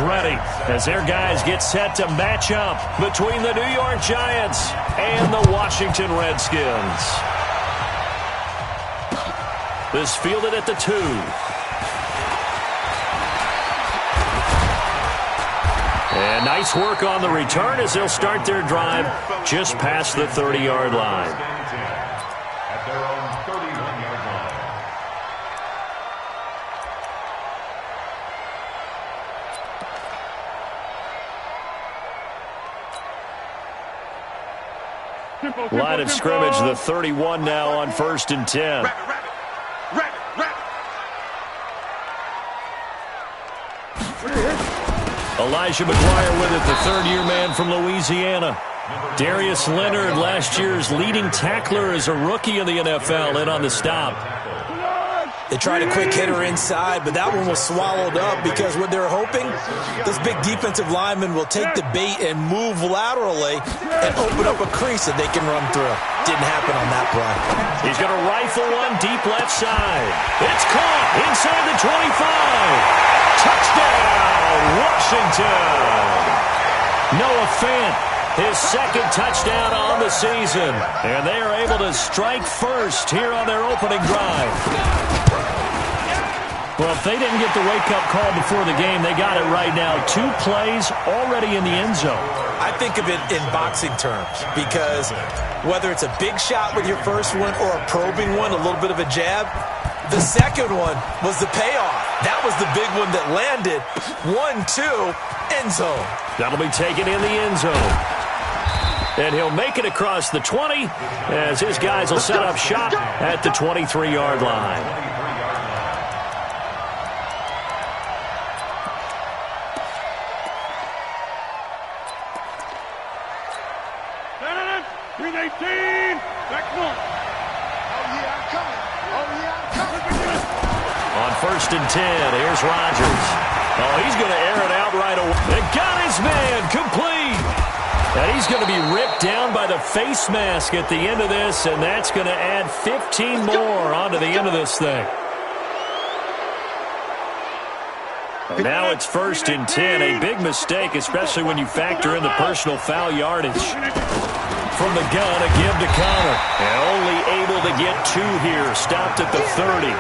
Ready as their guys get set to match up between the New York Giants and the Washington Redskins. This fielded at the 2. And nice work on the return as they'll start their drive just past the 30-yard line. Line of scrimmage, the 31 now on 1st and 10. Elijah McGuire with it, the third-year man from Louisiana. Darius Leonard, last year's leading tackler as a rookie in the NFL, in on the stop. They tried a quick hitter inside, but that one was swallowed up because what they're hoping, this big defensive lineman will take the bait and move laterally and open up a crease that they can run through. Didn't happen on that play. He's going to rifle one deep left side. It's caught inside the 25. Touchdown, Washington. Noah Fant, his second touchdown on the season. And they are able to strike first here on their opening drive. Well, if they didn't get the wake-up call before the game, they got it right now. 2 plays already in the end zone. I think of it in boxing terms because whether it's a big shot with your first one or a probing one, a little bit of a jab, the second one was the payoff. That was the big one that landed. 1-2, end zone. That'll be taken in the end zone. And he'll make it across the 20 as his guys will set up shop at the 23-yard line. On 1st and 10, here's Rodgers. Oh, he's going to air it out right away. And got his man complete. And he's going to be ripped down by the face mask at the end of this, and that's going to add 15 more onto the end of this thing. And now it's 1st and 10, a big mistake, especially when you factor in the personal foul yardage. From the gun, a give to Connor. And only able to get 2 here, stopped at the 30.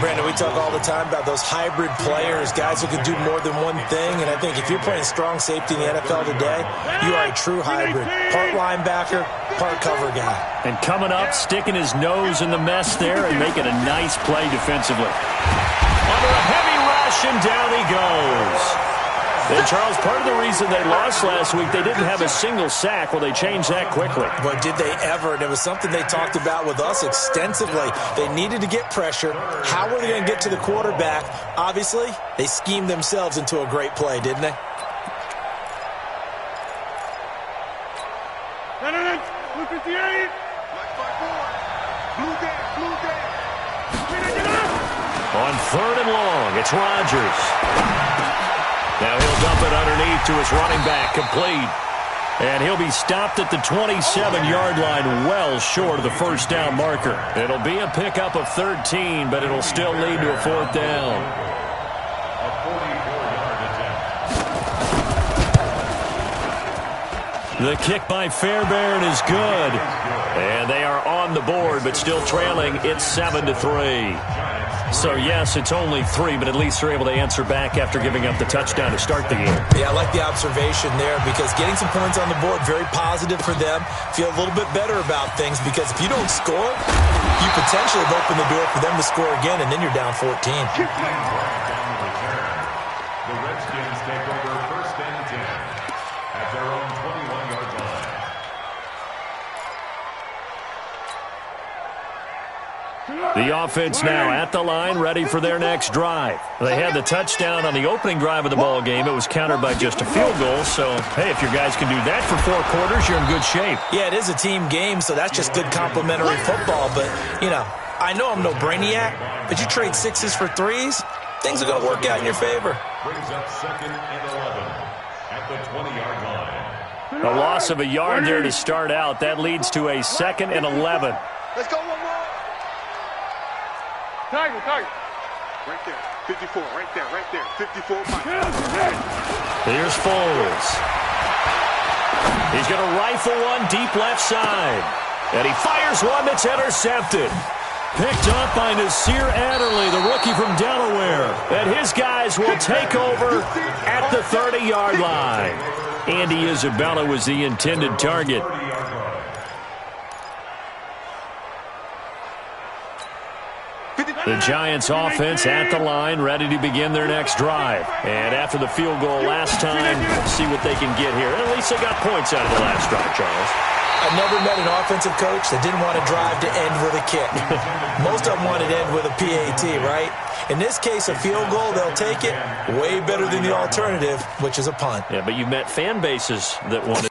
Brandon, we talk all the time about those hybrid players, guys who can do more than one thing. And I think if you're playing strong safety in the NFL today, you are a true hybrid. Part linebacker, part cover guy. And coming up, sticking his nose in the mess there and making a nice play defensively. Under a heavy rush, and down he goes. And, Charles, part of the reason they lost last week, they didn't have a single sack. Well, they changed that quickly. But did they ever? And it was something they talked about with us extensively. They needed to get pressure. How were they going to get to the quarterback? Obviously, they schemed themselves into a great play, didn't they? On 3rd and long, it's Rodgers. Now he'll dump it underneath to his running back, complete. And he'll be stopped at the 27-yard line, well short of the first down marker. It'll be a pickup of 13, but it'll still lead to a 4th down. The kick by Fairbairn is good. And they are on the board, but still trailing. It's 7-3. So, yes, it's only 3, but at least they're able to answer back after giving up the touchdown to start the game. Yeah, I like the observation there because getting some points on the board, very positive for them. Feel a little bit better about things because if you don't score, you potentially have opened the door for them to score again, and then you're down 14. The Redskins take over 1st and 10 at their own 21-yard line. The offense now at the line, ready for their next drive. They had the touchdown on the opening drive of the ball game. It was countered by just a field goal. So, hey, if your guys can do that for 4 quarters, you're in good shape. Yeah, it is a team game, so that's just good complimentary football. But, you know, I know I'm no brainiac, but you trade 6s for 3s, things are going to work out in your favor. Brings up 2nd and 11 at the 20-yard line. A loss of a yard there to start out. That leads to a 2nd and 11. Let's go one more. Tiger. Right there. 54, right there. 54. Here's Foles. He's going to rifle one deep left side. And he fires one that's intercepted. Picked up by Nasir Adderley, the rookie from Delaware. And his guys will take over at the 30-yard line. Andy Isabella was the intended target. The Giants offense at the line, ready to begin their next drive. And after the field goal last time, see what they can get here. At least they got points out of the last drive, Charles. I've never met an offensive coach that didn't want to drive to end with a kick. Most of them want to end with a PAT, right? In this case, a field goal, they'll take it way better than the alternative, which is a punt. Yeah, but you've met fan bases that want to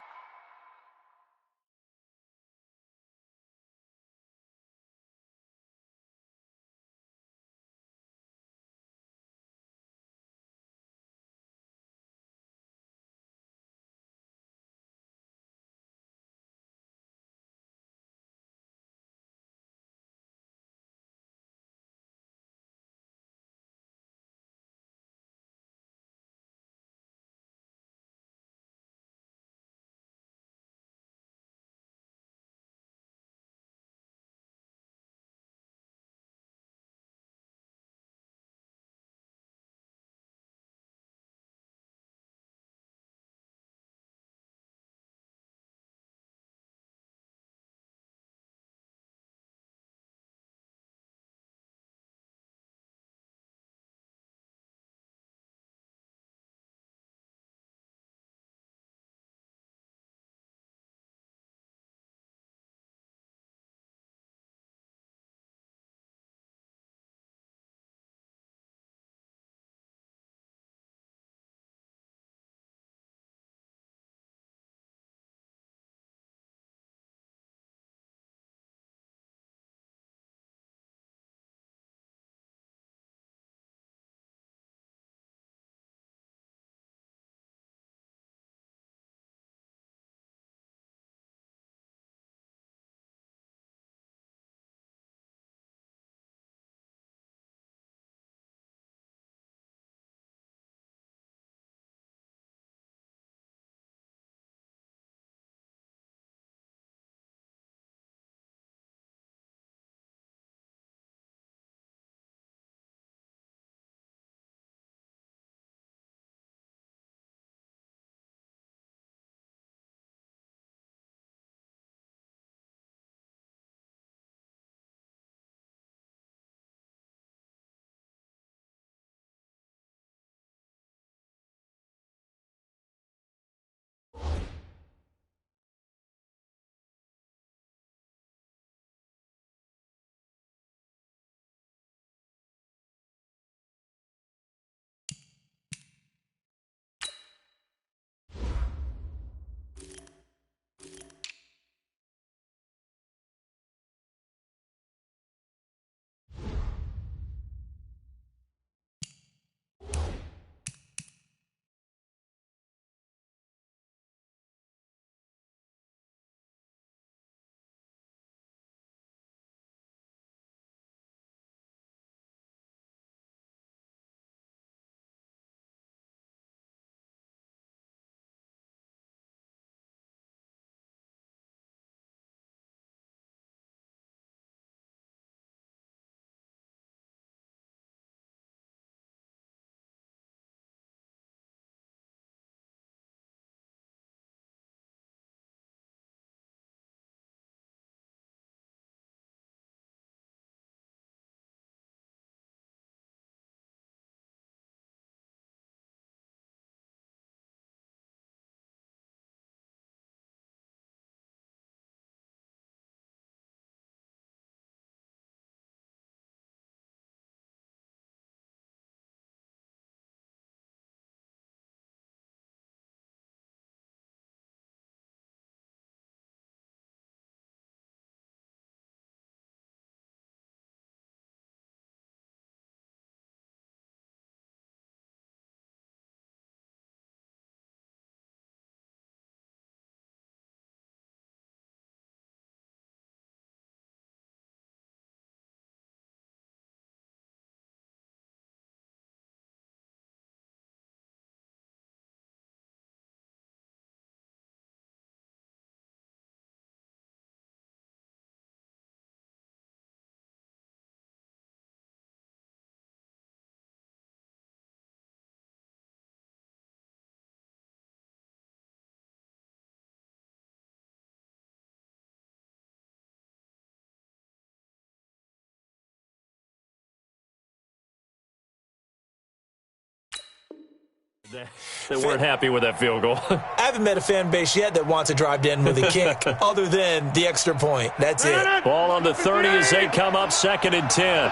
They weren't happy with that field goal. I haven't met a fan base yet that wants to drive to end with a kick other than the extra point. That's it. Ball on the 30 as they come up 2nd and 10.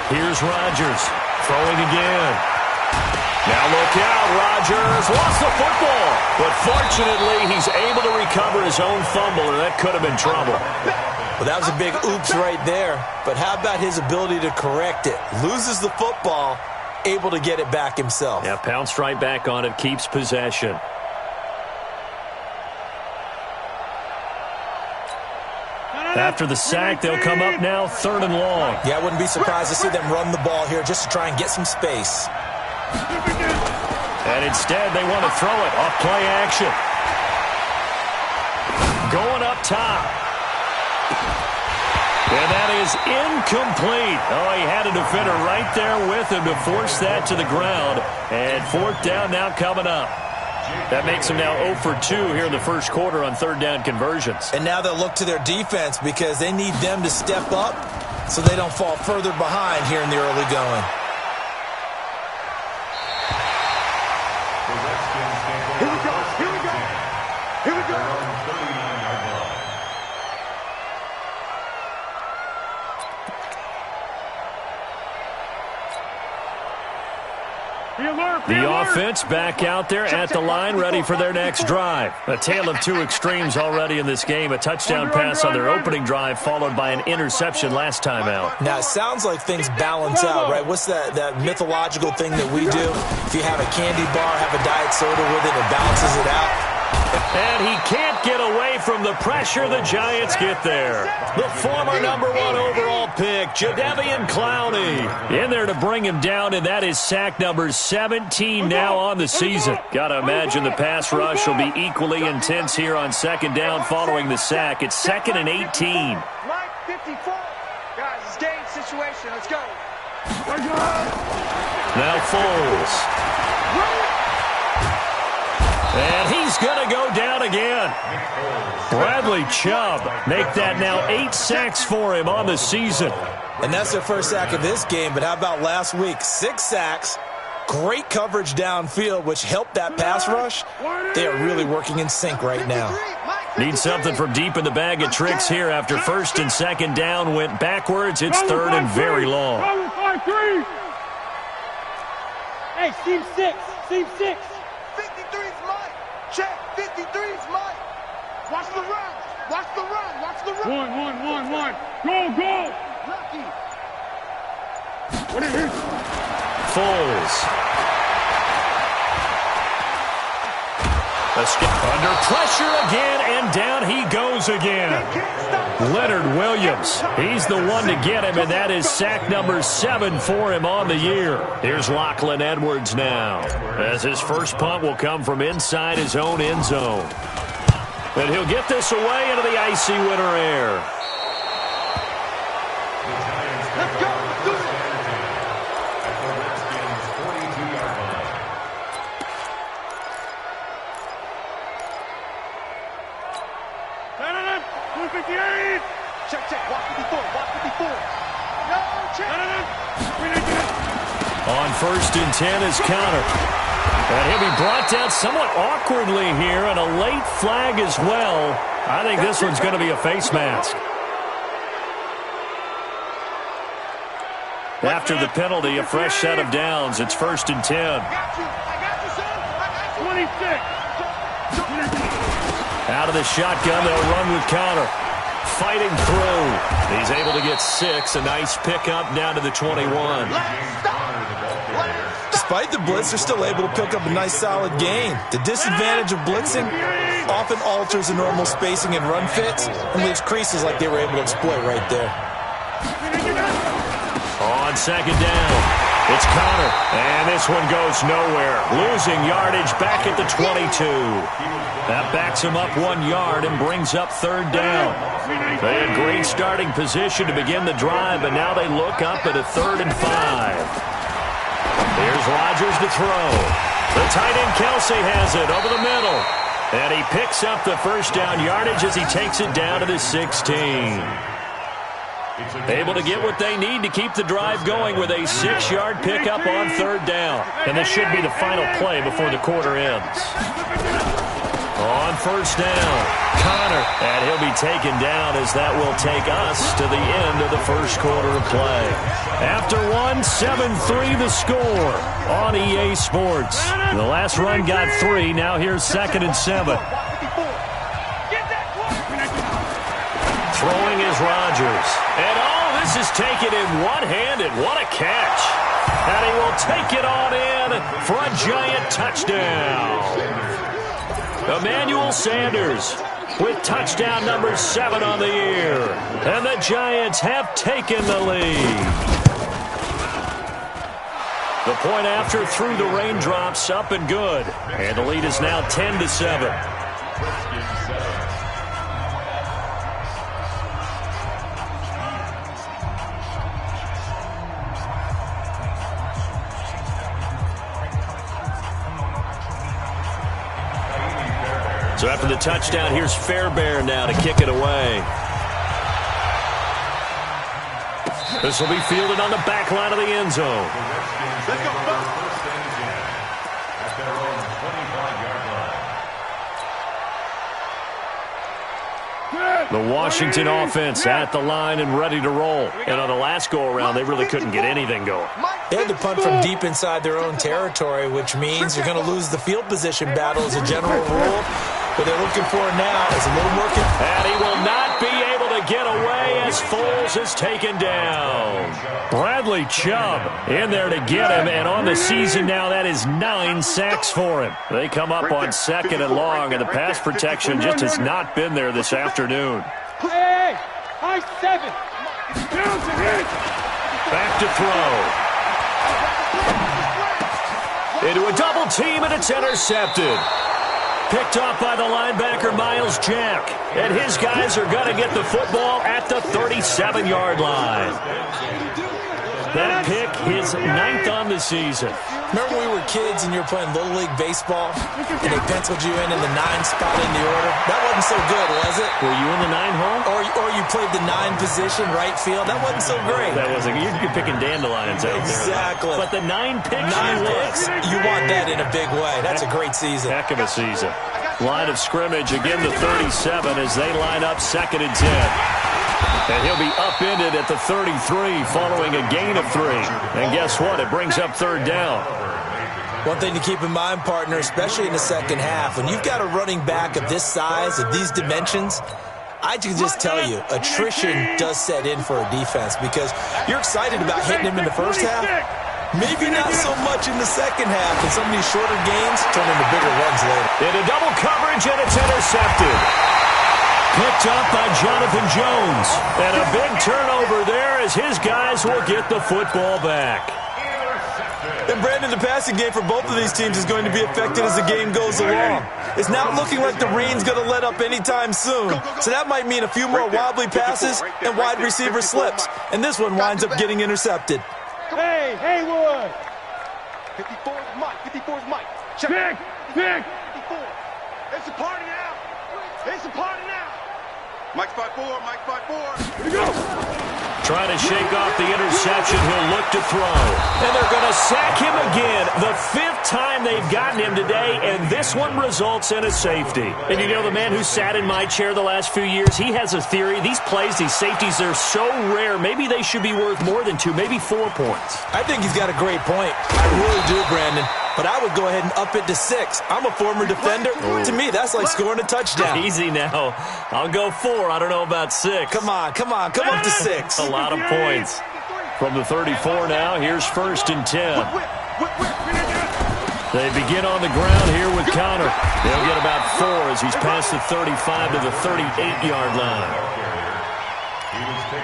Here's Rodgers throwing again. Now look out, Rodgers lost the football. But fortunately, he's able to recover his own fumble, and that could have been trouble. Well, that was a big oops right there. But how about his ability to correct it? Loses the football, able to get it back himself. Yeah, pounced right back on it, keeps possession. After the sack, they'll come up now 3rd and long. Yeah, I wouldn't be surprised to see them run the ball here just to try and get some space. And instead, they want to throw it off play action. Going up top. And that is incomplete. Oh, he had a defender right there with him to force that to the ground. And 4th down now coming up. That makes them now 0 for 2 here in the first quarter on 3rd down conversions. And now they'll look to their defense because they need them to step up so they don't fall further behind here in the early going. Here we go. Here we go. Here we go. The offense back out there at the line, ready for their next drive. A tale of two extremes already in this game. A touchdown pass on their opening drive, followed by an interception last time out. Now, it sounds like things balance out, right? What's that mythological thing that we do? If you have a candy bar, have a diet soda with it, it balances it out. And he can't get away from the pressure. The Giants get there. The former #1 overall pick, Jadeveon Clowney, in there to bring him down, and that is sack number 17 now on the season. Got to imagine the pass rush will be equally intense here on 2nd down following the sack. It's 2nd and 18. Mike, 54. Guys, it's game situation. Let's go. Now Foles. And he's going to go down again. Bradley Chubb make that now 8 sacks for him on the season. And that's their first sack of this game, but how about last week? 6 sacks, great coverage downfield, which helped that pass rush. They are really working in sync right now. Need something from deep in the bag of tricks here after 1st and 2nd down went backwards. It's 3rd and very long. Hey, seam 6. Seam 6. 53's Mike. Check. 53's Mike. Watch the run. Watch the run. Watch the run. One. Go. Lucky. What is it? Foles. Under pressure again, and down he goes again. Leonard Williams, he's the one to get him, and that is sack number 7 for him on the year. Here's Lachlan Edwards now, as his first punt will come from inside his own end zone. And he'll get this away into the icy winter air. Let's go. Check. Watch 54. No, check. On 1st and 10 is Connor. And he'll be brought down somewhat awkwardly here, and a late flag as well. I think this one's going to be a face mask. After the penalty, a fresh set of downs. It's 1st and 10. I got you, son. 26. Out of the shotgun, they'll run with Connor. Fighting through. He's able to get 6. A nice pickup down to the 21. Despite the blitz, they're still able to pick up a nice solid gain. The disadvantage of blitzing often alters the normal spacing and run fits and leaves creases like they were able to exploit right there. On 2nd down, it's Connor, and this one goes nowhere. Losing yardage back at the 22. That backs him up 1 yard and brings up 3rd down. They had great starting position to begin the drive, but now they look up at a 3rd and 5. Here's Rodgers to throw. The tight end Kelsey has it over the middle. And he picks up the 1st down yardage as he takes it down to the 16. Able to get what they need to keep the drive going with a 6-yard pickup on third down. And this should be the final play before the quarter ends. On first down, Connor. And he'll be taken down as that will take us to the end of the first quarter of play. After 7-3 the score on EA Sports. The last run got 3. Now here's 2nd and 7. Throwing is Rodgers. And this is taken in one-handed. What a catch. And he will take it on in for a giant touchdown. Emmanuel Sanders with touchdown number 7 on the year. And the Giants have taken the lead. The point after through the raindrops, up and good. And the lead is now 10-7. So after the touchdown, here's Fairbairn now to kick it away. This will be fielded on the back line of the end zone. Let's go. First and 10 at their own 25-yard line. The Washington offense at the line and ready to roll. And on the last go-around, they really couldn't get anything going. They had to punt from deep inside their own territory, which means you're going to lose the field position battle as a general rule. What they're looking for now is a little more. And he will not be able to get away as Foles is taken down. Bradley Chubb in there to get him, and on the season now, that is 9 sacks for him. They come up on 2nd and long, and the pass protection just has not been there this afternoon. Hey, high 7. Back to throw. Into a double team, and it's intercepted. Picked off by the linebacker, Miles Jack. And his guys are going to get the football at the 37-yard line. That pick, his 9th on the season. Remember when we were kids and you were playing Little League Baseball and they penciled you in the 9 spot in the order? That wasn't so good, was it? Were you in the 9 hole? Or you played the 9 position, right field? That wasn't so great. That wasn't. You're picking dandelions out there. Exactly. But the 9 picks. 9 picks. You want that in a big way. That's a great season. Heck of a season. Line of scrimmage, again the 37 as they line up 2nd and 10. And he'll be upended at the 33 following a gain of 3. And guess what? It brings up 3rd down. One thing to keep in mind, partner, especially in the second half, when you've got a running back of this size, of these dimensions, I can just tell you, attrition does set in for a defense because you're excited about hitting him in the first half. Maybe not so much in the second half, and some of these shorter gains turn into bigger runs later. Into double coverage, and it's intercepted. Picked up by Jonathan Jones. And a big turnover there as his guys will get the football back. And Brandon, the passing game for both of these teams is going to be affected as the game goes along. It's not looking like the rain's going to let up anytime soon. So that might mean a few more wobbly passes and wide receiver slips. And this one winds up getting intercepted. Hey, Haywood. 54 is Mike. 54 is Mike. Check. 54. It's a party now. It's a party now. Mike's 5-4. Mike's 5-4. Here we go. Trying to shake off the interception. He'll look to throw. And they're going to sack him again. The 5th time they've gotten him today, and this one results in a safety. And you know, the man who sat in my chair the last few years, he has a theory. These plays, these safeties, they're so rare. Maybe they should be worth more than 2, maybe 4 points. I think he's got a great point. I really do, Brandon. But I would go ahead and up it to 6. I'm a former defender. To me, that's like scoring a touchdown. Easy now. I'll go 4. I don't know about 6. Come on. Come up to 6. A lot of points. From the 34 now, here's 1st and 10. They begin on the ground here with Connor. They'll get about 4 as he's past the 35 to the 38-yard line.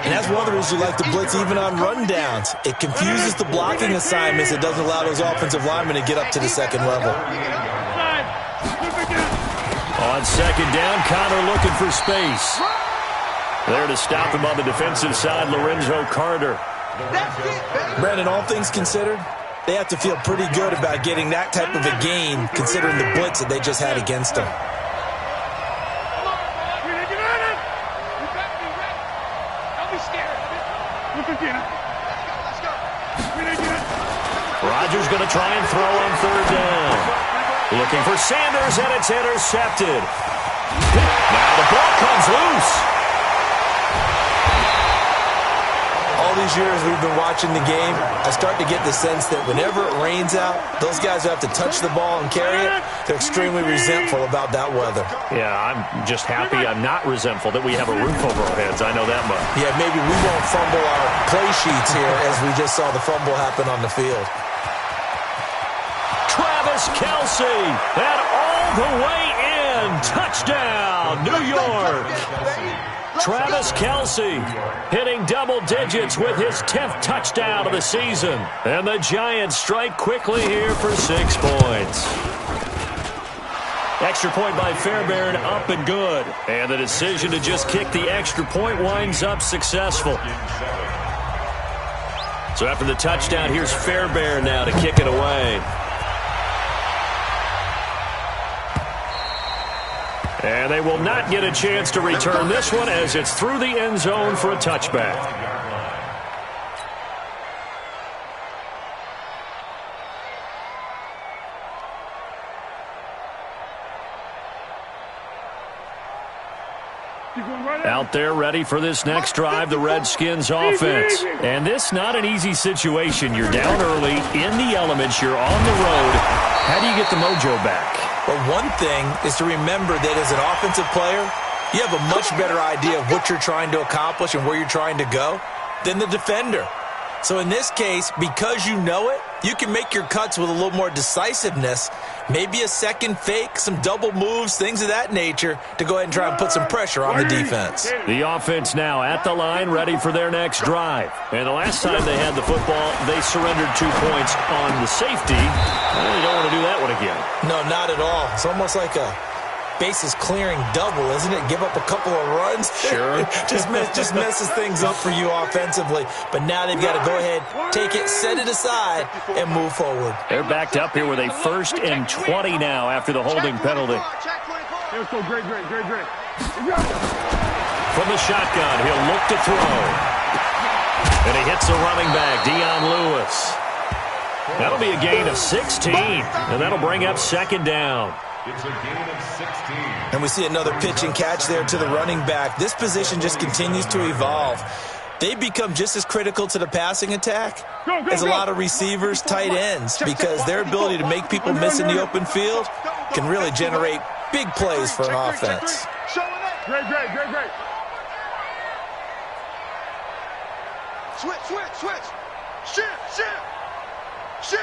And that's one of the reasons you like to blitz even on rundowns. It confuses the blocking assignments. It doesn't allow those offensive linemen to get up to the second level. On 2nd down, Connor looking for space. There to stop him on the defensive side, Lorenzo Carter. Brandon, all things considered, they have to feel pretty good about getting that type of a gain considering the blitz that they just had against them. Rodgers going to try and throw on third down. Looking for Sanders, and it's intercepted. Now the ball comes loose. All these years we've been watching the game, I start to get the sense that whenever it rains out, those guys who have to touch the ball and carry it, they're extremely resentful about that weather. Yeah, I'm just happy I'm not resentful that we have a roof over our heads. I know that much. Yeah, maybe we won't fumble our play sheets here as we just saw the fumble happen on the field. Travis Kelce, and all the way in. Touchdown, New York. Travis Kelce hitting double digits with his 10th touchdown of the season. And the Giants strike quickly here for 6 points. Extra point by Fairbairn, up and good. And the decision to just kick the extra point winds up successful. So after the touchdown, here's Fairbairn now to kick it away. And they will not get a chance to return this one as it's through the end zone for a touchback. Out there ready for this next drive, the Redskins offense. And this not an easy situation. You're down early, in the elements, you're on the road. How do you get the mojo back? Well, one thing is to remember that as an offensive player, you have a much better idea of what you're trying to accomplish and where you're trying to go than the defender. So in this case, because you know it, you can make your cuts with a little more decisiveness, maybe a second fake, some double moves, things of that nature, to go ahead and try and put some pressure on the defense. The offense now at the line, ready for their next drive. And the last time they had the football, they surrendered 2 points on the safety. Well, you don't want to do that one again. No, not at all. It's almost like a bases clearing double, isn't it? Give up a couple of runs. Sure. just messes things up for you offensively. But now they've got to go ahead, take it, set it aside, and move forward. They're backed up here with a 1st and 20 now after the holding penalty. Let's go, great. From the shotgun, he'll look to throw. And he hits the running back, Dion Lewis. That'll be a gain of 16, and that'll bring up 2nd down. It's a gain of 16. And we see another pitch and catch there to the running back. This position just continues to evolve. They become just as critical to the passing attack as a lot of receivers, tight ends, because their ability to make people miss in the open field can really generate big plays for an offense. Great. Switch. Shit.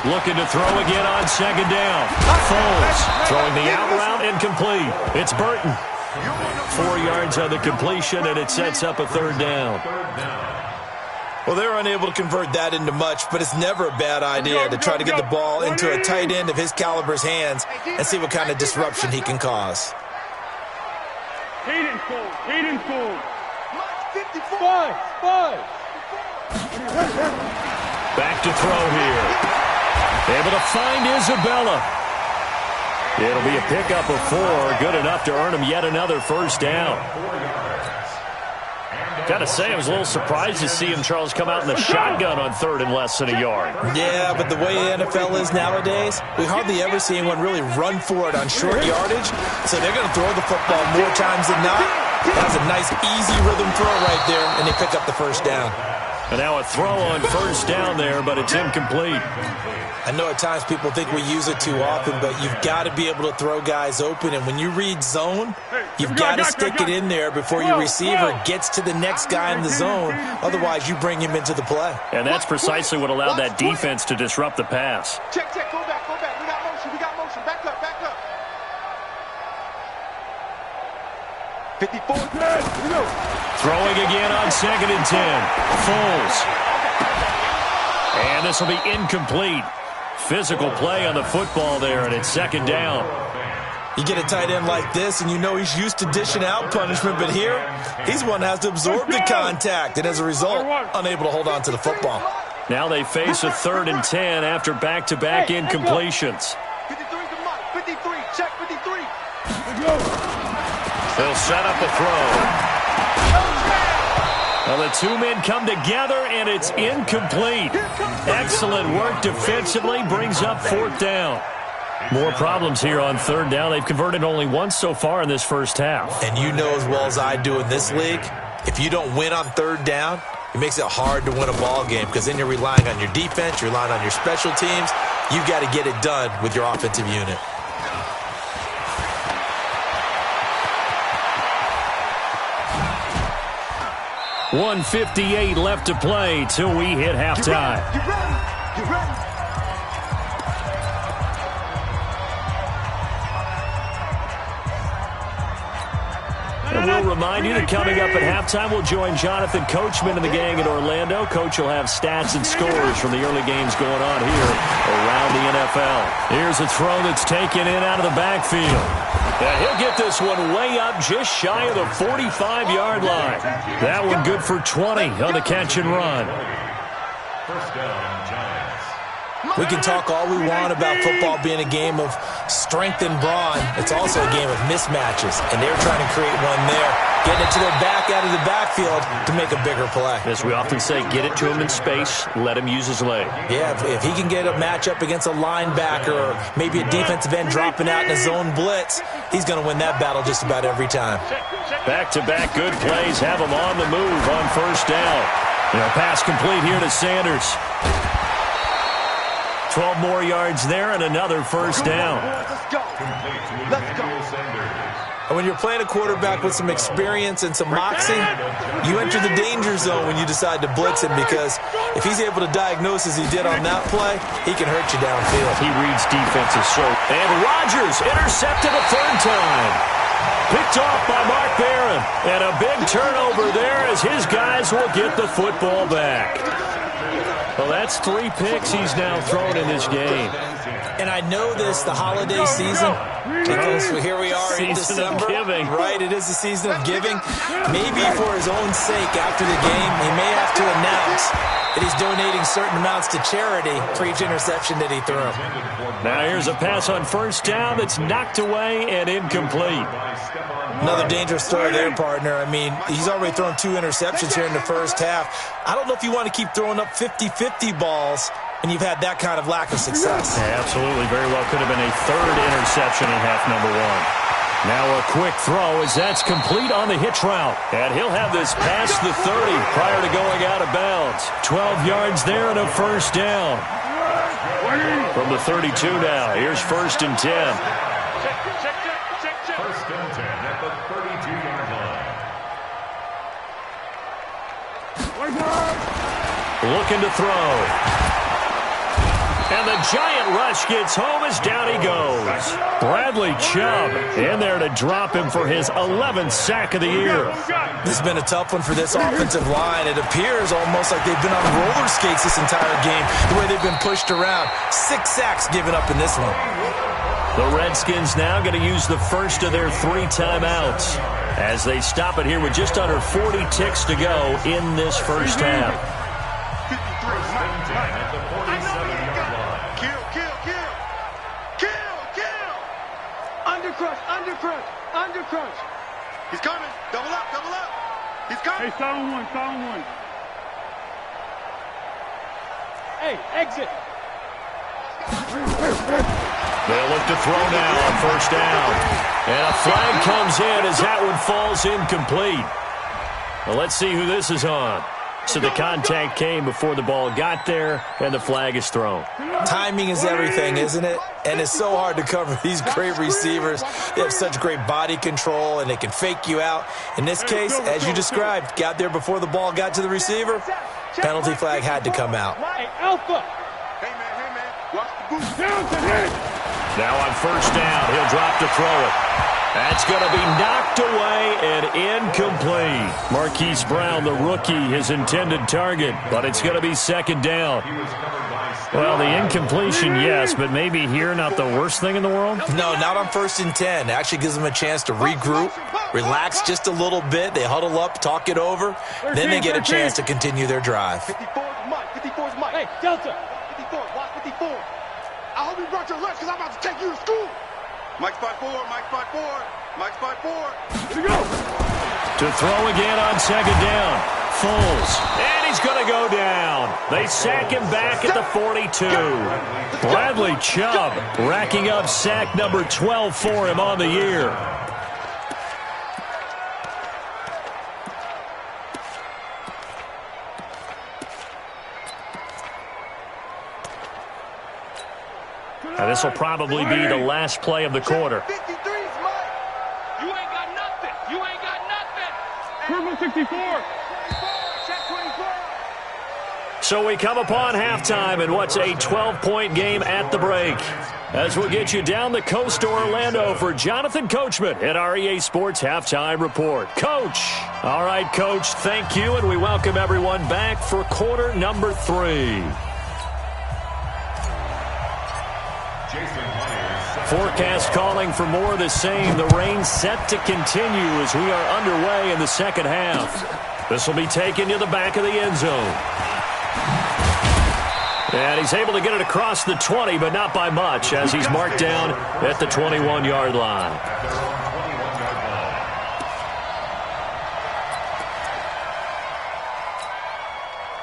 Looking to throw again on 2nd down. Foles throwing the out route incomplete. It's Burton. 4 yards on the completion, and it sets up a 3rd down. Well, they're unable to convert that into much, but it's never a bad idea to try to get the ball into a tight end of his caliber's hands and see what kind of disruption he can cause. Hayden Ford. 5. Back to throw here. Able to find Isabella. It'll be a pickup of 4. Good enough to earn him yet another 1st down. Got to say, I was a little surprised to see him, Charles, come out in the shotgun on 3rd and less than a yard. Yeah, but the way the NFL is nowadays, we hardly ever see anyone really run for it on short yardage. So they're going to throw the football more times than not. That's a nice, easy rhythm throw right there, and they pick up the 1st down. And now a throw on 1st down there, but it's incomplete. I know at times people think we use it too often, but you've got to be able to throw guys open. And when you read zone, you've got to stick it in there before your receiver gets to the next guy in the zone. Otherwise, you bring him into the play. And that's precisely what allowed that defense to disrupt the pass. Check, go back. We got motion. Back up. 54. Throwing again on 2nd and 10. Foles. And this will be incomplete. Physical play on the football there, and it's 2nd down. You get a tight end like this, and you know he's used to dishing out punishment, but here, he's one that has to absorb the contact, and as a result, unable to hold on to the football. Now they face a 3rd and 10 after back-to-back incompletions. 53 to Mike. 53. Check 53. They'll set up the throw. Well, the two men come together, and it's incomplete. Excellent work defensively, brings up 4th down. More problems here on 3rd down. They've converted only once so far in this first half. And you know as well as I do in this league, if you don't win on 3rd down, it makes it hard to win a ball game because then you're relying on your defense, you're relying on your special teams. You've got to get it done with your offensive unit. .158 left to play till we hit halftime. You ready? You ready? And we'll remind you that coming up at halftime, we'll join Jonathan Coachman and the gang in Orlando. Coach will have stats and scores from the early games going on here around the NFL. Here's a throw that's taken in out of the backfield. And he'll get this one way up just shy of the 45-yard line. That one good for 20 on the catch and run. First down, Giants. We can talk all we want about football being a game of strength and brawn. It's also a game of mismatches, and they're trying to create one there, getting it to their back out of the backfield to make a bigger play. As we often say, get it to him in space, let him use his leg. Yeah, if he can get a matchup against a linebacker or maybe a defensive end dropping out in a zone blitz, he's going to win that battle just about every time. Back-to-back good plays have him on the move on 1st down. Pass complete here to Sanders. 12 more yards there and another 1st down. Let's go. Let's go. And when you're playing a quarterback with some experience and some moxie, you enter the danger zone when you decide to blitz him because if he's able to diagnose as he did on that play, he can hurt you downfield. He reads defenses so. And Rodgers intercepted a 3rd time. Picked off by Mark Barron. And a big turnover there as his guys will get the football back. Well, that's 3 picks he's now thrown in this game. And I know this, the holiday season, because here we are in Season December. of giving. Right, it is the season of giving. Maybe for his own sake after the game, he may have to announce that he's donating certain amounts to charity for each interception that he threw. Now here's a pass on 1st down that's knocked away and incomplete. Another dangerous throw there, partner. I mean, he's already thrown 2 interceptions here in the first half. I don't know if you want to keep throwing up 50-50 balls and you've had that kind of lack of success. Yeah, absolutely. Very well could have been a 3rd interception in half number 1. Now a quick throw as that's complete on the hitch route. And he'll have this past the 30 prior to going out of bounds. 12 yards there and a 1st down. From the 32 now, here's 1st and 10. 1st and 10 at the 32-yard line. Looking to throw. And the giant rush gets home as down he goes. Bradley Chubb in there to drop him for his 11th sack of the year. This has been a tough one for this offensive line. It appears almost like they've been on roller skates this entire game, the way they've been pushed around. 6 sacks given up in this one. The Redskins now going to use the first of their 3 timeouts as they stop it here with just under 40 ticks to go in this first half. 1st and 10 at the 47-yard line. Kill. Undercrunch. He's coming. Double up. He's coming. Hey, start on one. Hey, exit. They'll look to throw now on 1st down. And a flag comes in as that one falls incomplete. Well, let's see who this is on. So the contact came before the ball got there, and the flag is thrown. Timing is everything, isn't it? And it's so hard to cover these great receivers. They have such great body control, and they can fake you out. In this case, as you described, got there before the ball got to the receiver. Penalty flag had to come out. Hey, Alpha. Hey, man. Watch the boot. Now on 1st down, he'll drop to throw it. That's going to be knocked away and incomplete. Marquise Brown, the rookie, his intended target, but it's going to be 2nd down. Well, the incompletion, yes, but maybe here not the worst thing in the world? No, not on 1st and 10. It actually gives them a chance to regroup, relax just a little bit. They huddle up, talk it over. Then they get a chance to continue their drive. 54's Mike. Hey, Delta. 54. Watch 54. I hope you brought your lunch because I'm about to take you to school. Mike's 5'4". To throw again on 2nd down. Foles. And he's going to go down. They sack him back at the 42. Bradley Chubb racking up sack number 12 for him on the year. Now this will probably be the last play of the quarter. 53's Mike. You ain't got nothing. You ain't got nothing. Purple 64. 24. Check 24. So we come upon halftime in what's a 12-point game at the break. As we'll get you down the coast to Orlando for Jonathan Coachman at our EA Sports Halftime Report. Coach. All right, Coach, thank you, and we welcome everyone back for quarter number 3. Forecast calling for more of the same. The rain set to continue as we are underway in the second half. This will be taken to the back of the end zone. And he's able to get it across the 20, but not by much, as he's marked down at the 21-yard line.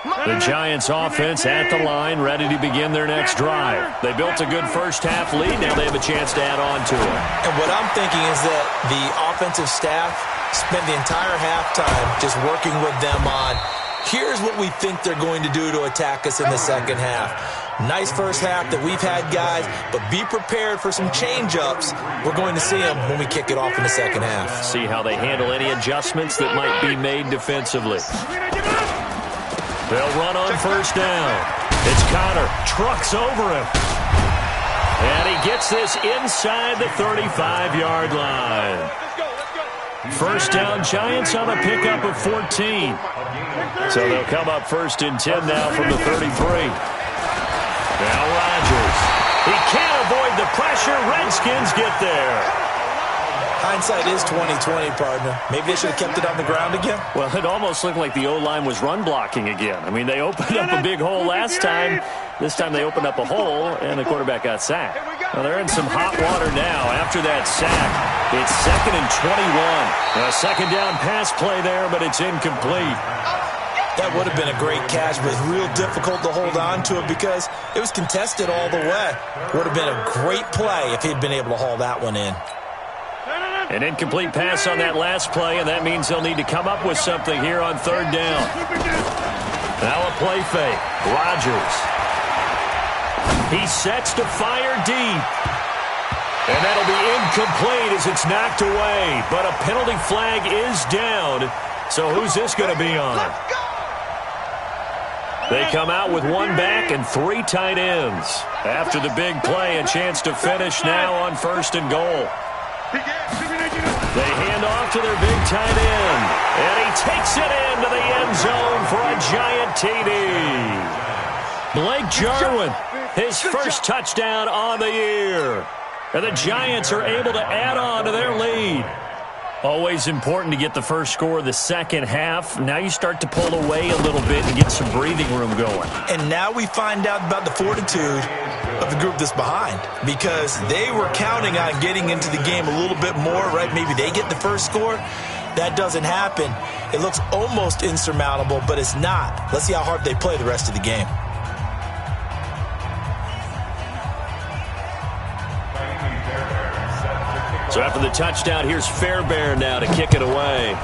The Giants offense at the line, ready to begin their next drive. They built a good first-half lead. Now they have a chance to add on to it. And what I'm thinking is that the offensive staff spent the entire halftime just working with them on, here's what we think they're going to do to attack us in the second half. Nice first half that we've had, guys, but be prepared for some change-ups. We're going to see them when we kick it off in the second half. See how they handle any adjustments that might be made defensively. They'll run on first down. It's Connor. Trucks over him. And he gets this inside the 35-yard line. First down, Giants on a pickup of 14. So they'll come up first and 10 now from the 33. Now Rodgers. He can't avoid the pressure. Redskins get there. Hindsight is 20/20, partner. Maybe they should have kept it on the ground again. Well, it almost looked like the O-line was run blocking again. I mean, they opened up a big hole last time. This time they opened up a hole, and the quarterback got sacked. Well, they're in some hot water now after that sack. It's 2nd and 21. A second down pass play there, but it's incomplete. That would have been a great catch, but it's real difficult to hold on to it because it was contested all the way. Would have been a great play if he'd been able to haul that one in. An incomplete pass on that last play, and that means they'll need to come up with something here on third down. Now a play fake. Rodgers. He sets to fire deep. And that'll be incomplete as it's knocked away. But a penalty flag is down. So who's this going to be on? They come out with one back and 3 tight ends. After the big play, a chance to finish now on first and goal. They hand off to their big tight end. And he takes it into the end zone for a giant TD. Blake Jarwin, his first touchdown on the year. And the Giants are able to add on to their lead. Always important to get the first score of the second half. Now you start to pull away a little bit and get some breathing room going. And now we find out about the fortitude of the group that's behind, because they were counting on getting into the game a little bit more, right? Maybe they get the first score. That doesn't happen. It looks almost insurmountable, but it's not. Let's see how hard they play the rest of the game. So after the touchdown, here's Fairbairn now to kick it away.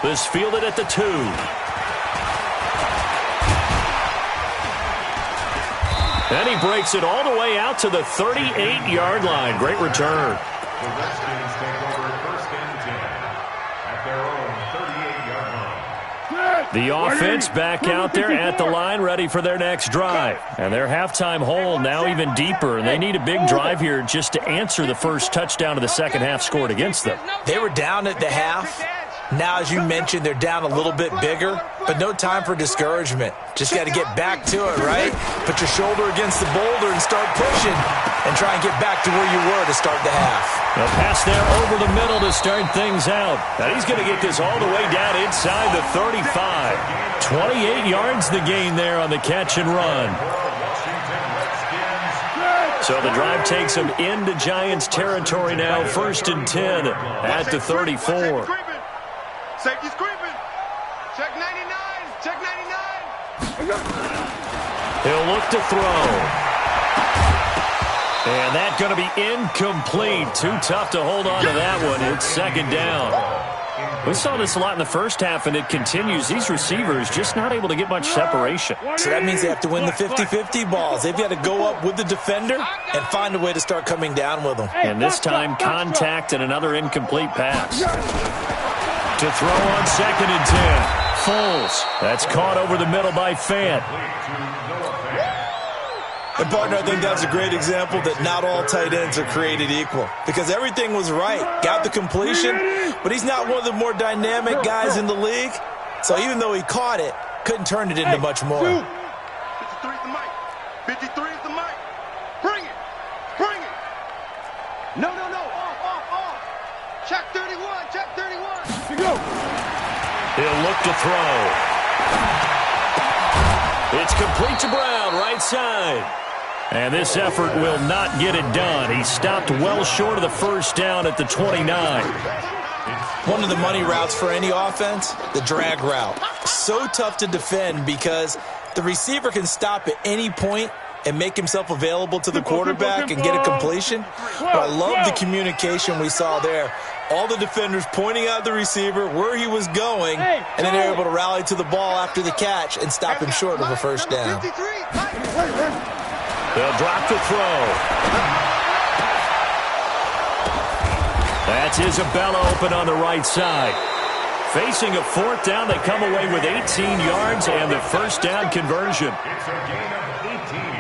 This fielded at the 2. And he breaks it all the way out to the 38-yard line. Great return. The Redskins take over first and 10 at their own 38-yard line. The offense back out there at the line, ready for their next drive. And their halftime hole now even deeper. And they need a big drive here just to answer the first touchdown of the second half scored against them. They were down at the half. Now, as you mentioned, they're down a little bit bigger, but no time for discouragement. Just got to get back to it, right? Put your shoulder against the boulder and start pushing and try and get back to where you were to start the half. A pass there over the middle to start things out. And he's going to get this all the way down inside the 35. 28 yards the gain there on the catch and run. So the drive takes them into Giants territory now, first and 10 at the 34. Safety's creeping. Check 99. Check 99. He'll look to throw. And that's going to be incomplete. Too tough to hold on to that one. It's second down. We saw this a lot in the first half, and it continues. These receivers just not able to get much separation. So that means they have to win the 50-50 balls. They've got to go up with the defender and find a way to start coming down with them. And this time, contact and another incomplete pass. To throw on 2nd and 10. Foles. That's caught over the middle by Fant. And, partner, I think that's a great example that not all tight ends are created equal. Because everything was right. Got the completion, but he's not one of the more dynamic guys in the league. So even though he caught it, couldn't turn it into much more. 53's the mic. 53's the mic. Bring it. Bring it. No. Off. Check 31. Check 31. You go. He'll look to throw. It's complete to Brown, right side. And this effort will not get it done. He stopped well short of the first down at the 29. One of the money routes for any offense, the drag route. So tough to defend because the receiver can stop at any point and make himself available to the quarterback and get a completion. But I love the communication we saw there. All the defenders pointing out the receiver where he was going, and then they're able to rally to the ball after the catch and stop him short of a first down. They'll drop the throw. That's Isabella open on the right side. Facing a 4th down, they come away with 18 yards and the first down conversion.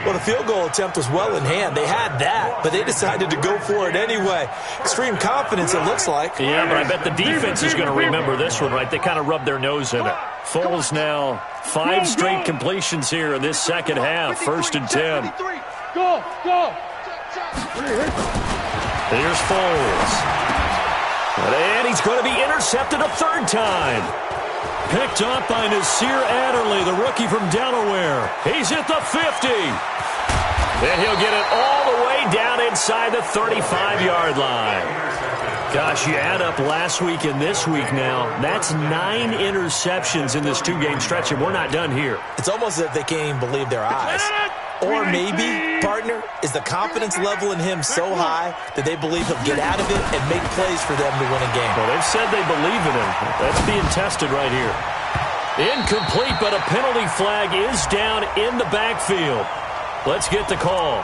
Well, the field goal attempt was well in hand. They had that, but they decided to go for it anyway. Extreme confidence, it looks like. Yeah, but I bet the defense is going to remember this one, right? They kind of rubbed their nose in it. Foles now 5 straight completions here in this second half. 1st and 10. Go. Here's Foles. And he's going to be intercepted a 3rd time. Picked up by Nasir Adderley, the rookie from Delaware. He's at the 50. And he'll get it all the way down inside the 35-yard line. Gosh, you add up last week and this week now. That's 9 interceptions in this 2-game stretch, and we're not done here. It's almost as if they can't even believe their eyes. Or maybe, partner, is the confidence level in him so high that they believe he'll get out of it and make plays for them to win a game. Well, they've said they believe in him. That's being tested right here. Incomplete, but a penalty flag is down in the backfield. Let's get the call.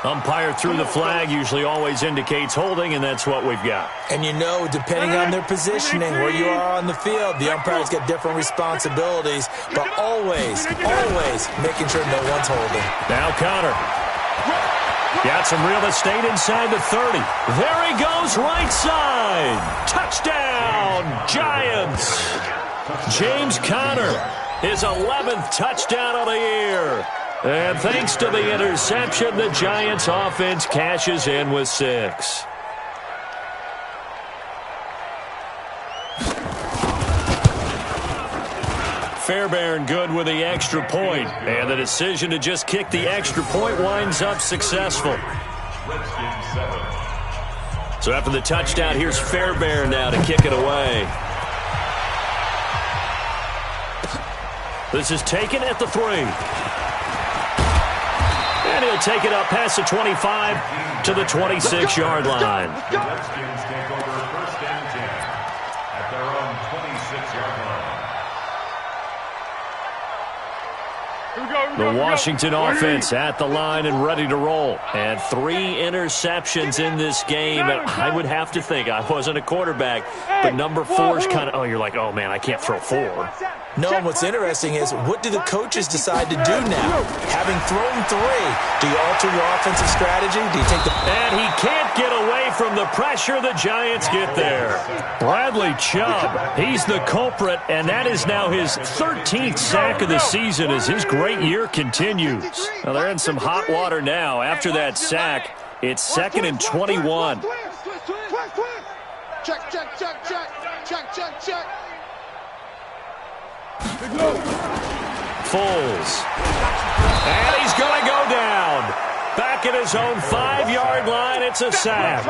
Umpire threw the flag, usually always indicates holding, and that's what we've got. And you know, depending on their positioning, where you are on the field, the umpires get different responsibilities, but always making sure no one's holding. Now Connor. Got some real estate inside the 30. There he goes, right side. Touchdown, Giants. James Conner, his 11th touchdown of the year. And thanks to the interception, the Giants offense cashes in with 6. Fairbairn good with the extra point. And the decision to just kick the extra point winds up successful. So after the touchdown, here's Fairbairn now to kick it away. This is taken at the 3. And he'll take it up past the 25 to the 26-yard line. Redskins take over 1st and 10 at their own 26-yard line. The Washington offense at the line and ready to roll. And 3 interceptions in this game. And I would have to think, I wasn't a quarterback, but number 4 is kind of, you're like, oh, man, I can't throw 4. No, and what's interesting is, what do the coaches decide to do now? Having thrown 3, do you alter your offensive strategy? Do you take the... And he can't get away from the pressure. The Giants get there. Bradley Chubb, he's the culprit, and that is now his 13th sack of the season as his great year continues. Now, they're in some hot water now. After that sack, it's 2nd and 21. Check. Foles. And he's going to go down. Back at his own 5-yard line, it's a sack.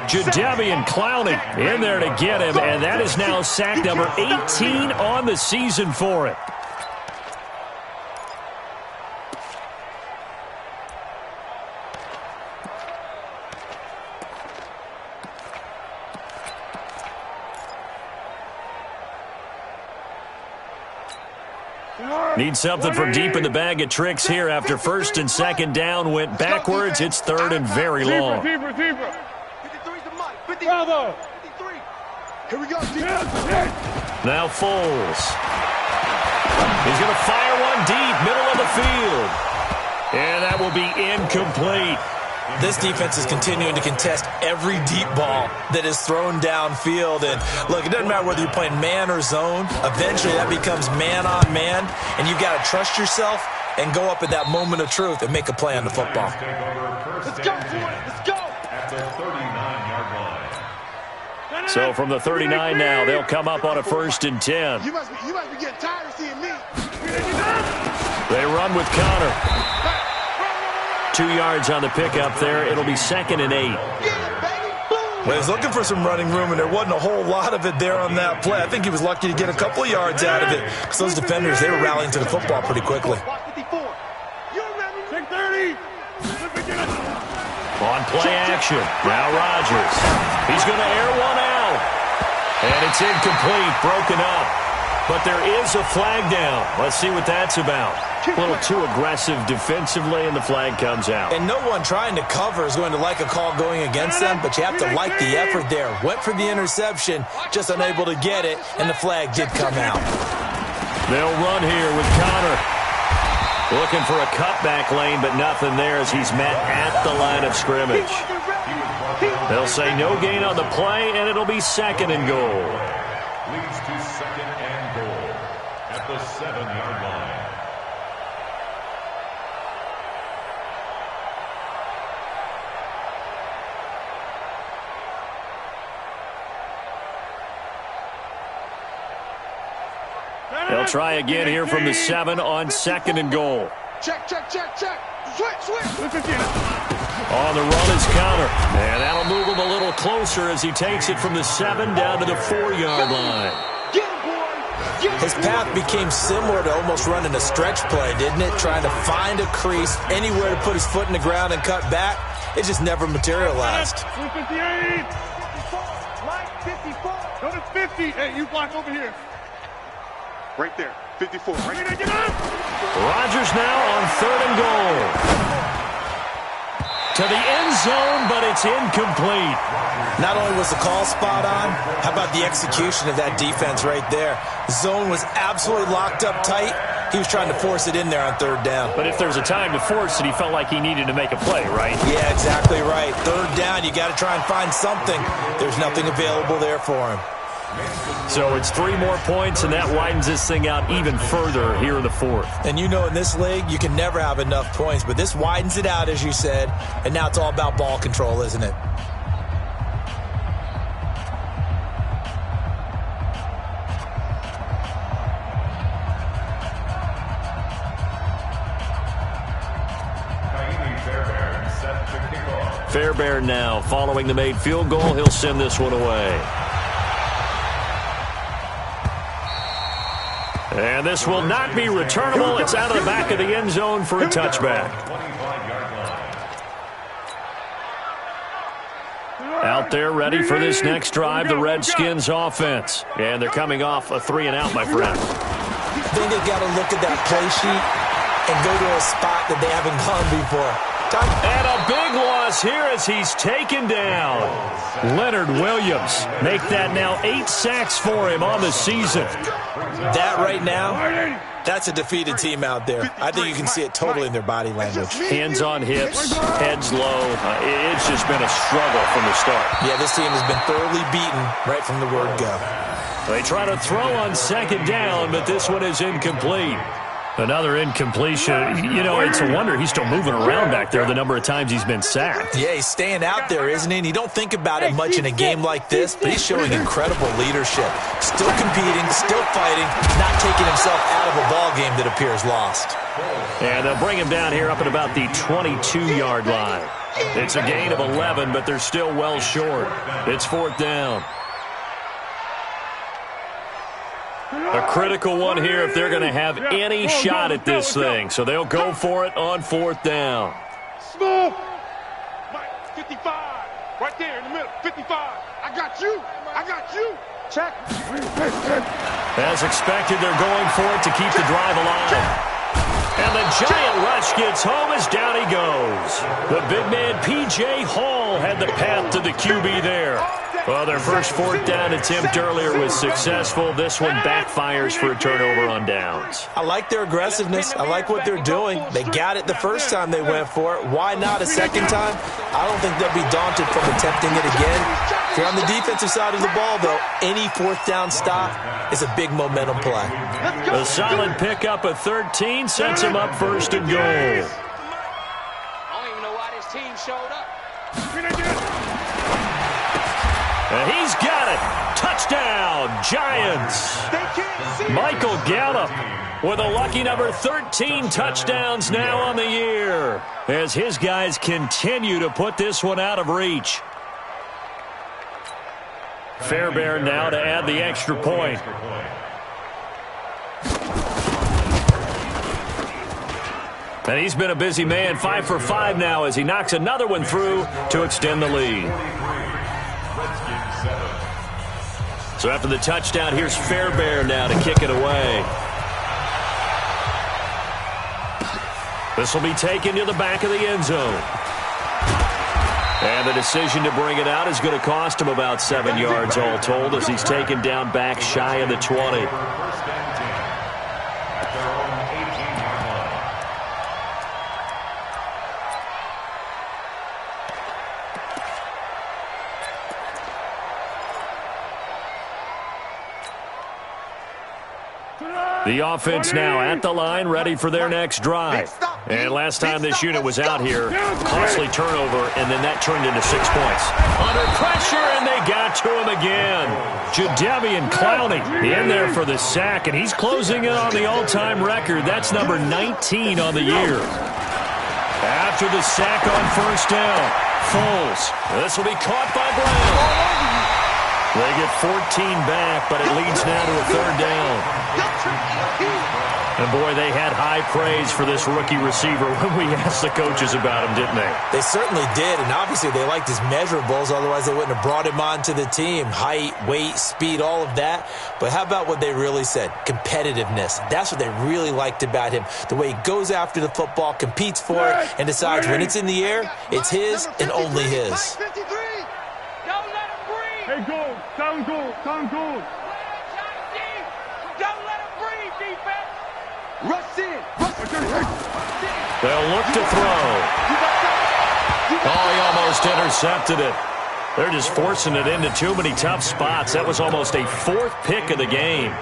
Jadeveon Clowney in there to get him, and that is now sack number 18 on the season for him. Need something from deep in the bag of tricks here after first and second down went backwards. It's third and very long. Bravo. Here we go. Now Foles. He's going to fire one deep, middle of the field. And that will be incomplete. This defense is continuing to contest every deep ball that is thrown downfield. And, look, it doesn't matter whether you're playing man or zone. Eventually, that becomes man on man. And you've got to trust yourself and go up at that moment of truth and make a play on the football. Let's go, let's go. At the 39-yard line. So from the 39 now, they'll come up on a 1st and 10. You must be getting tired of seeing me. They run with Connor. 2 yards on the pickup there. It'll be 2nd and 8. Well, he was looking for some running room, and there wasn't a whole lot of it there on that play. I think he was lucky to get a couple of yards out of it because those defenders, they were rallying to the football pretty quickly. On play action. Now Rodgers. He's going to air one out. And it's incomplete, broken up. But there is a flag down. Let's see what that's about. A little too aggressive defensively, and the flag comes out. And no one trying to cover is going to like a call going against them, but you have to like the effort there. Went for the interception, just unable to get it, and the flag did come out. They'll run here with Connor. Looking for a cutback lane, but nothing there as he's met at the line of scrimmage. They'll say no gain on the play, and it'll be 2nd and goal. Leads to 2nd and goal at the 7-yard line. They'll try again here from the 7 on 2nd and goal. Check. Switch. On the run is Connor. And that'll move him a little closer as he takes it from the 7 down to the 4-yard line. Get him, boy. His path became similar to almost running a stretch play, didn't it? Trying to find a crease, anywhere to put his foot in the ground and cut back. It just never materialized. 58. Mike, 54. Go to 50. Hey, you block over here. Right there. 54. Right there. Get up. Rodgers now on 3rd and goal. To the end zone, but it's incomplete. Not only was the call spot on, how about the execution of that defense right there? Zone was absolutely locked up tight. He was trying to force it in there on 3rd down. But if there's a time to force it, he felt like he needed to make a play, right? Yeah, exactly right. 3rd down, you got to try and find something. There's nothing available there for him. So it's 3 more points, and that widens this thing out even further here in the 4th. And you know in this league, you can never have enough points, but this widens it out, as you said, and now it's all about ball control, isn't it? Fairbairn now following the made field goal. He'll send this one away. And this will not be returnable. It's out of the back of the end zone for a touchback. Out there ready for this next drive, the Redskins offense. And they're coming off a 3-and-out, my friend. I think they've got to look at that play sheet and go to a spot that they haven't gone before. And a big loss here as he's taken down. Leonard Williams make that now 8 sacks for him on the season. That right now, that's a defeated team out there. I think you can see it totally in their body language. Hands on hips, heads low. It's just been a struggle from the start. Yeah, this team has been thoroughly beaten right from the word go. They try to throw on 2nd down, but this one is incomplete. Another incompletion. You know, it's a wonder he's still moving around back there the number of times he's been sacked. Yeah, he's staying out there, isn't he? And you don't think about it much in a game like this, but he's showing incredible leadership. Still competing, still fighting, not taking himself out of a ball game that appears lost. And they'll bring him down here up at about the 22-yard line. It's a gain of 11, but they're still well short. It's 4th down. A critical one here if they're going to have any shot at this thing. So they'll go for it on 4th down. Smooth. 55. Right there in the middle. 55. I got you. I got you. Check. As expected, they're going for it to keep the drive alive. And the giant rush gets home as down he goes. The big man, P.J. Hall, had the path to the QB there. Well, their first 4th down attempt earlier was successful. This one backfires for a turnover on downs. I like their aggressiveness. I like what they're doing. They got it the first time they went for it. Why not a second time? I don't think they'll be daunted from attempting it again. If you're on the defensive side of the ball, though, any 4th down stop is a big momentum play. A solid pickup of 13 sets him up 1st and goal. I don't even know why this team showed up. And he's got it. Touchdown, Giants. Michael Gallup with a lucky number 13 touchdowns now on the year as his guys continue to put this one out of reach. Fairbairn now to add the extra point. And he's been a busy man, 5 for 5 now as he knocks another one through to extend the lead. So after the touchdown, here's Fairbairn now to kick it away. This will be taken to the back of the end zone. And the decision to bring it out is going to cost him about 7 yards all told as he's taken down back shy of the 20. The offense now at the line, ready for their next drive. And last time this unit was out here, costly turnover, and then that turned into 6 points. Under pressure, and they got to him again. Jadeveon Clowney in there for the sack, and he's closing in on the all-time record. That's number 19 on the year. After the sack on 1st down, Foles. This will be caught by Brown. They get 14 back, but it leads now to a 3rd down. And, boy, they had high praise for this rookie receiver when we asked the coaches about him, didn't they? They certainly did, and obviously they liked his measurables. Otherwise, they wouldn't have brought him onto the team. Height, weight, speed, all of that. But how about what they really said? Competitiveness. That's what they really liked about him. The way he goes after the football, competes for it, and decides when it's in the air, it's his and only his. Hey, go. Sound good. Sound good. Don't let him breathe, defense. Rush in. They'll look to throw. Oh, he almost intercepted it. They're just forcing it into too many tough spots. That was almost a 4th pick of the game.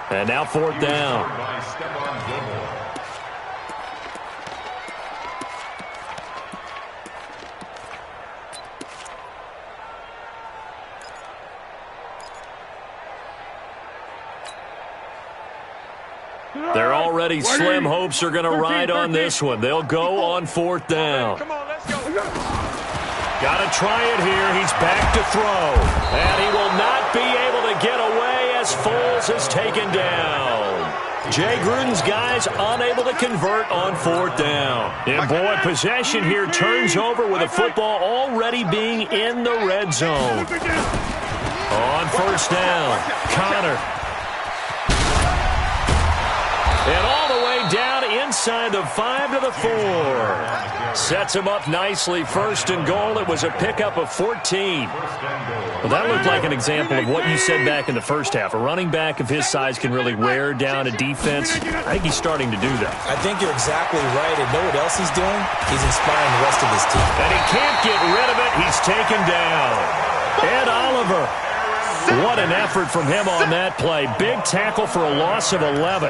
And now 4th down. They're already slim hopes are going to ride on this one. They'll go on 4th down. Come on, let's go. Got to try it here. He's back to throw. And he will not be able to get away as Foles is taken down. Jay Gruden's guys unable to convert on 4th down. And, boy, possession here turns over with a football already being in the red zone. On 1st down, Connor. And all the way down inside the 5 to the 4. Sets him up nicely. 1st and goal. It was a pickup of 14. Well, that looked like an example of what you said back in the first half. A running back of his size can really wear down a defense. I think he's starting to do that. I think you're exactly right. And know what else he's doing? He's inspiring the rest of his team. And he can't get rid of it. He's taken down. Ed Oliver. What an effort from him on that play. Big tackle for a loss of 11.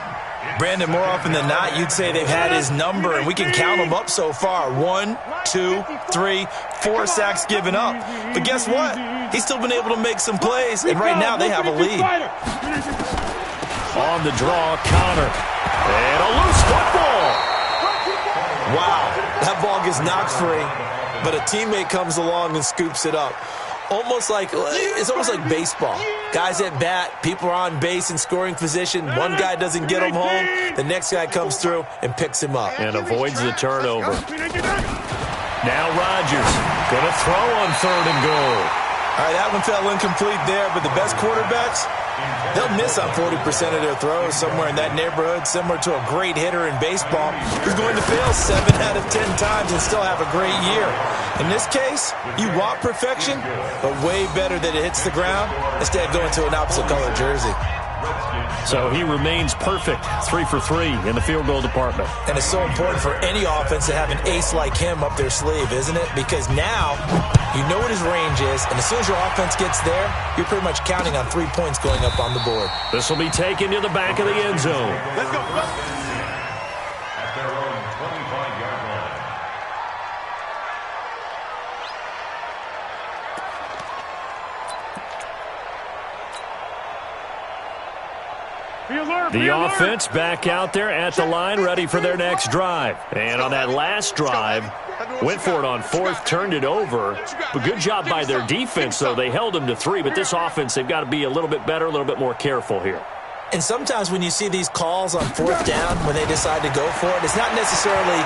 Brandon, more often than not, you'd say they've had his number, and we can count them up so far. 1, 2, 3, 4 sacks given up. But guess what? He's still been able to make some plays, and right now they have a lead. On the draw, Connor. And a loose football. Wow, that ball gets knocked free, but a teammate comes along and scoops it up. It's almost like baseball. Guys at bat, people are on base in scoring position. One guy doesn't get him home. The next guy comes through and picks him up. And avoids the turnover. Now Rodgers going to throw on 3rd and goal. All right, that one fell incomplete there, but the best quarterbacks, they'll miss on 40% of their throws, somewhere in that neighborhood, similar to a great hitter in baseball who's going to fail 7 out of 10 times and still have a great year. In this case, you want perfection, but way better that it hits the ground instead of going to an opposite color jersey. So he remains perfect, 3 for 3 in the field goal department. And it's so important for any offense to have an ace like him up their sleeve, isn't it? Because now you know what his range is, and as soon as your offense gets there, you're pretty much counting on 3 points going up on the board. This will be taken to the back of the end zone. Let's go. At their own 25-yard line. The offense back out there at the line, ready for their next drive. And on that last drive, went for it on 4th, turned it over. But good job by their defense, though. They held them to 3. But this offense, they've got to be a little bit better, a little bit more careful here. And sometimes when you see these calls on 4th down, when they decide to go for it, it's not necessarily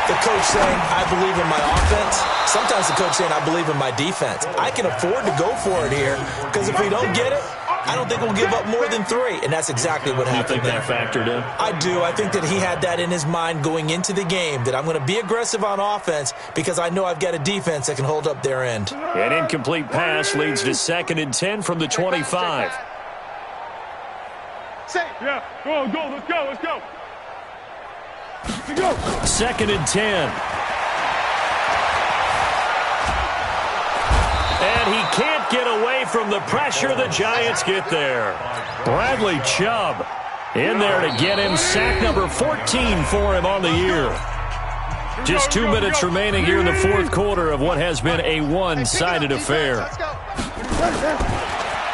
the coach saying, I believe in my offense. Sometimes the coach saying, I believe in my defense. I can afford to go for it here because if we don't get it, I don't think we'll give up more than 3. And that's exactly what happened. You think that factored in? I do. I think that he had that in his mind going into the game, that I'm going to be aggressive on offense because I know I've got a defense that can hold up their end. An incomplete pass leads to 2nd and 10 from the 25. Yeah, go, let's go. Let's go. 2nd and 10. And he can't get away from the pressure. The Giants get there. Bradley Chubb in there to get him. Sack number 14 for him on the year. Just 2 minutes remaining here in the 4th quarter of what has been a one-sided affair.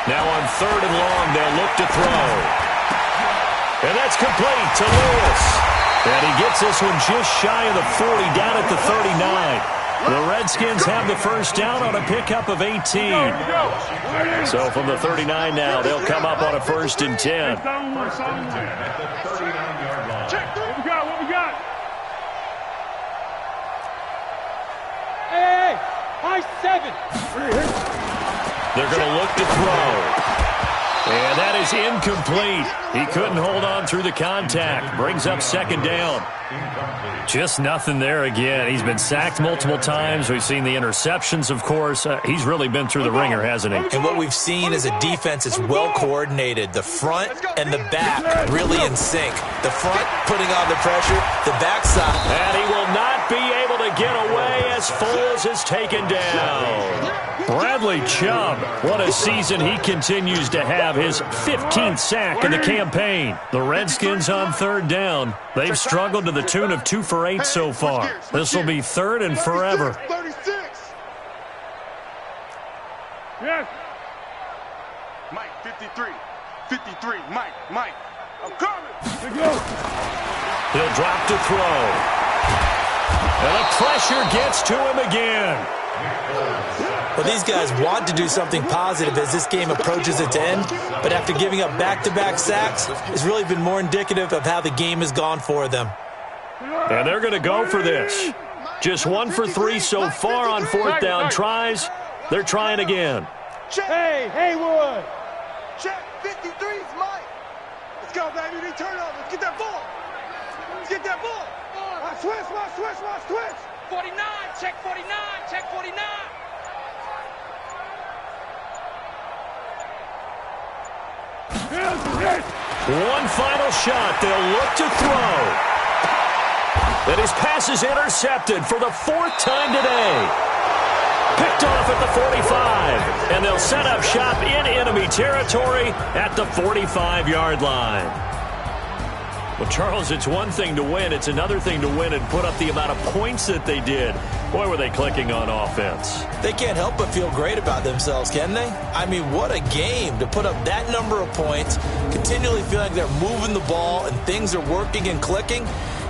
Now on 3rd and long, they'll look to throw. And that's complete to Lewis. And he gets this one just shy of the 40, down at the 39. The Redskins have the first down on a pickup of 18. So from the 39 now, they'll come up on a 1st and 10. What we got? Hey, high 7. They're going to look to throw. And that is incomplete. He couldn't hold on through the contact. Brings up 2nd down. Just nothing there again. He's been sacked multiple times. We've seen the interceptions, of course. He's really been through the ringer, hasn't he? And what we've seen is a defense that's well coordinated. The front and the back really in sync. The front putting on the pressure, the backside. And he will not be able to get away as Foles is taken down. Bradley Chubb, what a season he continues to have. His 15th sack in the campaign. The Redskins on 3rd down. They've struggled to the tune of 2 for 8 so far. This will be 3rd and forever. 36. Yes. Mike, 53. 53. Mike. I'm coming. He'll drop to throw. And the pressure gets to him again. Well, these guys want to do something positive as this game approaches its end, but after giving up back-to-back sacks, it's really been more indicative of how the game has gone for them. And they're going to go for this. Just 1 for 3 so far on 4th down tries. They're trying again. Hey, Haywood. Check. 53's Mike. Let's go, baby. They turn over. Let's get that ball. Switch. 49, check 49. One final shot. They'll look to throw. And his pass is intercepted for the 4th time today. Picked off at the 45. And they'll set up shop in enemy territory at the 45-yard line. Well, Charles, it's one thing to win. It's another thing to win and put up the amount of points that they did. Boy, were they clicking on offense. They can't help but feel great about themselves, can they? I mean, what a game to put up that number of points, continually feel like they're moving the ball and things are working and clicking.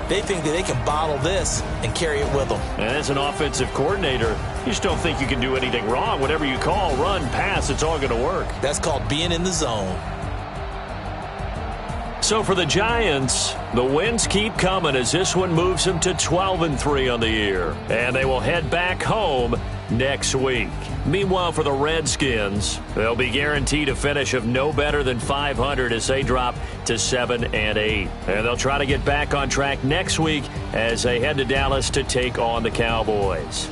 They think that they can bottle this and carry it with them. And as an offensive coordinator, you just don't think you can do anything wrong. Whatever you call, run, pass, it's all going to work. That's called being in the zone. So for the Giants, the wins keep coming as this one moves them to 12-3 on the year. And they will head back home next week. Meanwhile, for the Redskins, they'll be guaranteed a finish of no better than 500 as they drop to 7-8. And they'll try to get back on track next week as they head to Dallas to take on the Cowboys.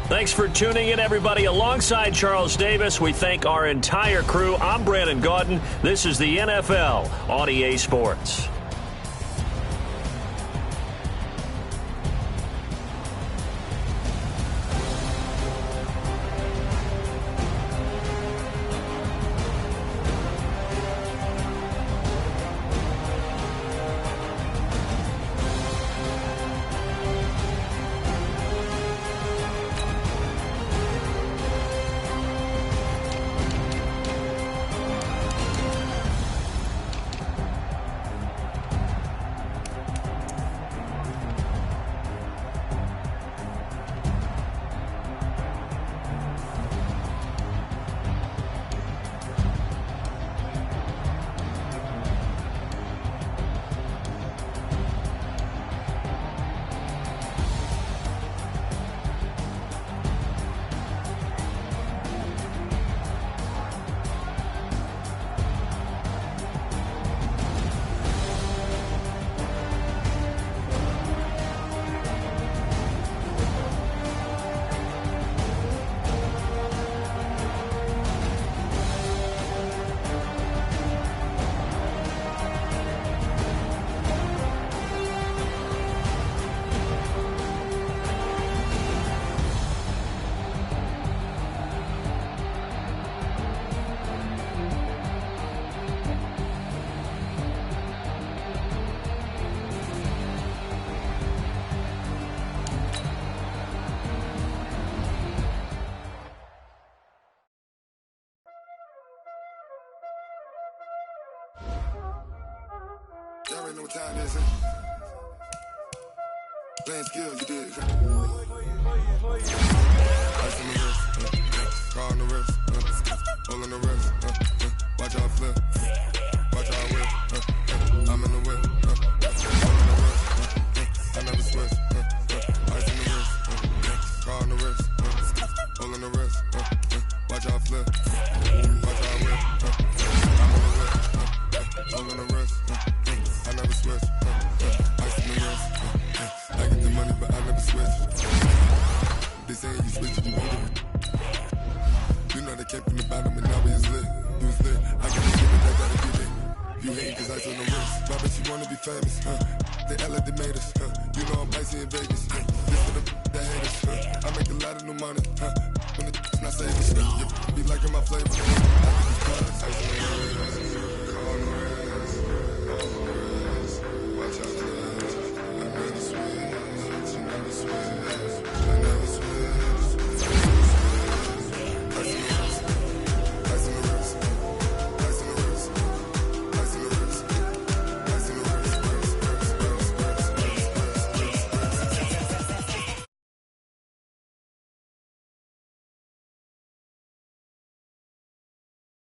Thanks for tuning in, everybody. Alongside Charles Davis, we thank our entire crew. I'm Brandon Gaudin. This is the NFL on EA Sports. Y'all already know what time it is. Playing skills, you did. Ice on the wrist, car on the wrist, hole on the wrist, watch out flip, watch out whip, I'm in the whip, hole on the wrist, I never switch, ice on the wrist, car on the wrist, hole on the wrist, watch out flip, watch out whip, I'm in the whip, hole on the wrist, I never switch, ice on the wrist, I get the money but I never switch. They say you switch, you want it. You know they came from the bottom and now we is lit. You was lit, I gotta give it, I gotta get it. You hate cause ice on the wrist. Why bet you wanna be famous, They act like they made us, You know I'm icy in Vegas, This for the haters, I make a lot of new money, When the not saving, you be liking my flavor. I think it's fun, ice on the wrist.